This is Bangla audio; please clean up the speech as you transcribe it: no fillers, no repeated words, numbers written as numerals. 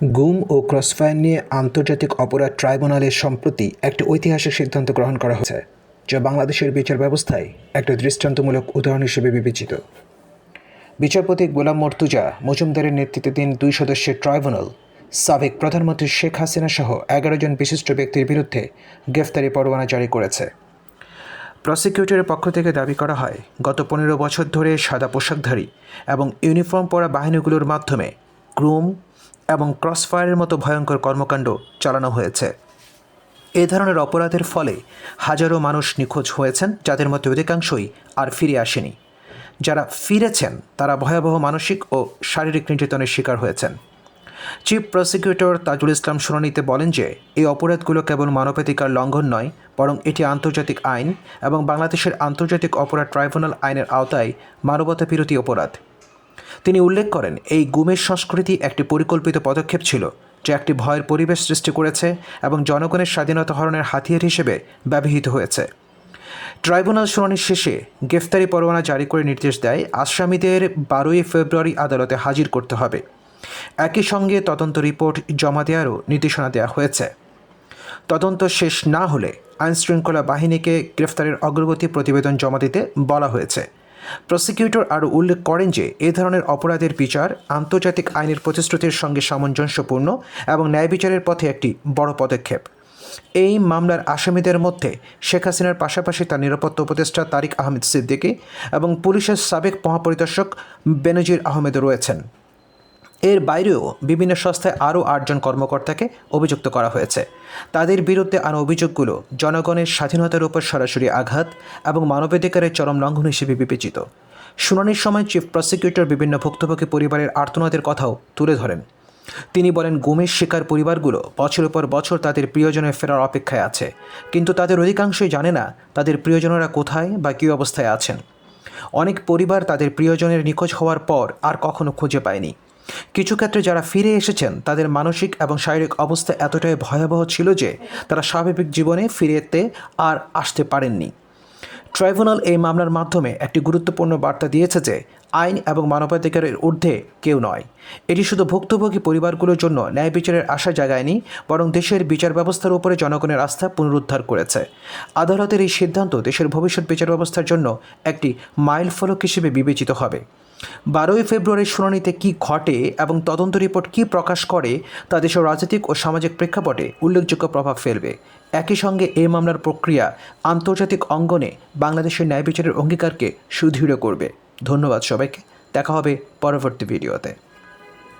গুম ও ক্রসফায়ার নিয়ে আন্তর্জাতিক অপরাধ ট্রাইব্যুনালের সম্প্রতি একটি ঐতিহাসিক সিদ্ধান্ত গ্রহণ করা হয়েছে, যা বাংলাদেশের বিচার ব্যবস্থায় একটা দৃষ্টান্তমূলক উদাহরণ হিসেবে বিবেচিত। বিচারপতি গোলাম মর্তুজা মজুমদারের নেতৃত্বাধীন 2 সদস্যের ট্রাইব্যুনাল সাবেক প্রধানমন্ত্রী শেখ হাসিনা সহ 11 জন বিশিষ্ট ব্যক্তির বিরুদ্ধে গ্রেফতারি পরোয়ানা জারি করেছে। প্রসিকিউটরের পক্ষ থেকে দাবি করা হয়, গত 15 বছর ধরে সাদা পোশাকধারী এবং ইউনিফর্ম পরা বাহিনীগুলোর মাধ্যমে গুম এবং ক্রসফায়ারের মতো ভয়ঙ্কর কর্মকাণ্ড চালানো হয়েছে। এ ধরনের অপরাধের ফলে হাজারো মানুষ নিখোঁজ হয়েছেন, যাদের মধ্যে অধিকাংশই আর ফিরে আসেনি। যারা ফিরেছেন তারা ভয়াবহ মানসিক ও শারীরিক নির্যাতনের শিকার হয়েছেন। চিফ প্রসিকিউটর তাজুল ইসলাম শুনানিতে বলেন যে এই অপরাধগুলো কেবল মানবাধিকার লঙ্ঘন নয়, বরং এটি আন্তর্জাতিক আইন এবং বাংলাদেশের আন্তর্জাতিক অপরাধ ট্রাইব্যুনাল আইনের আওতায় মানবতা বিরোধী অপরাধ। তিনি উল্লেখ করেন, এই গুমের সংস্কৃতি একটি পরিকল্পিত পদক্ষেপ ছিল, যা একটি ভয়ের পরিবেশ সৃষ্টি করেছে এবং জনগণের স্বাধীনতা হরণের হাতিয়ার হিসেবে ব্যবহৃত হয়েছে। ট্রাইব্যুনাল শুনানির শেষে গ্রেফতারি পরোয়ানা জারি করে নির্দেশ দেয়, আসামিদের 12 ফেব্রুয়ারি আদালতে হাজির করতে হবে। একই সঙ্গে তদন্ত রিপোর্ট জমা দেওয়ারও নির্দেশনা দেওয়া হয়েছে। তদন্ত শেষ না হলে আইনশৃঙ্খলা বাহিনীকে গ্রেফতারের অগ্রগতি প্রতিবেদন জমা দিতে বলা হয়েছে। প্রসিকিউটর আরও উল্লেখ করেন যে এ ধরনের অপরাধের বিচার আন্তর্জাতিক আইনের প্রতিশ্রুতির সঙ্গে সামঞ্জস্যপূর্ণ এবং ন্যায় বিচারের পথে একটি বড় পদক্ষেপ। এই মামলার আসামিদের মধ্যে শেখ হাসিনার পাশাপাশি তার নিরাপত্তা উপদেষ্টা তারিক আহমেদ সিদ্দিকী এবং পুলিশের সাবেক মহাপরিদর্শক বেনজির আহমেদও রয়েছেন। এর বাইরেও বিভিন্ন সংস্থায় আরও 8 জন কর্মকর্তাকে অভিযুক্ত করা হয়েছে। তাদের বিরুদ্ধে আনা অভিযোগগুলো জনগণের স্বাধীনতার উপর সরাসরি আঘাত এবং মানবাধিকারের চরম লঙ্ঘন হিসেবে বিবেচিত। শুনানির সময় চিফ প্রসিকিউটর বিভিন্ন ভুক্তভোগী পরিবারের আর্তনাদের কথাও তুলে ধরেন। তিনি বলেন, গুমের শিকার পরিবারগুলো বছরের পর বছর তাদের প্রিয়জনের ফেরার অপেক্ষায় আছে, কিন্তু তাদের অধিকাংশই জানে না তাদের প্রিয়জনেরা কোথায় বা কী অবস্থায় আছেন। অনেক পরিবার তাদের প্রিয়জনের নিখোঁজ হওয়ার পর আর কখনো খুঁজে পায়নি। কিছু ক্ষেত্রে যারা ফিরে এসেছেন তাদের মানসিক এবং শারীরিক অবস্থা এতটাই ভয়াবহ ছিল যে তারা স্বাভাবিক জীবনে ফিরে আর আসতে পারেননি। ট্রাইব্যুনাল এই মামলার মাধ্যমে একটি গুরুত্বপূর্ণ বার্তা দিয়েছে যে আইন এবং মানবাধিকারের ঊর্ধ্বে কেউ নয়। এটি শুধু ভুক্তভোগী পরিবারগুলোর জন্য ন্যায় বিচারের আশা জাগায়নি, বরং দেশের বিচার ব্যবস্থার উপরে জনগণের আস্থা পুনরুদ্ধার করেছে। আদালতের এই সিদ্ধান্ত দেশের ভবিষ্যৎ বিচার ব্যবস্থার জন্য একটি মাইলফলক হিসেবে বিবেচিত হবে। 12 ফেব্রুয়ারির শুনানিতে কী ঘটে এবং তদন্ত রিপোর্ট কী প্রকাশ করে তা দেশের রাজনৈতিক ও সামাজিক প্রেক্ষাপটে উল্লেখযোগ্য প্রভাব ফেলবে। একই সঙ্গে এই মামলার প্রক্রিয়া আন্তর্জাতিক অঙ্গনে বাংলাদেশের ন্যায় বিচারের অঙ্গীকারকে সুদৃঢ় করবে। ধন্যবাদ সবাইকে। দেখা হবে পরবর্তী ভিডিওতে।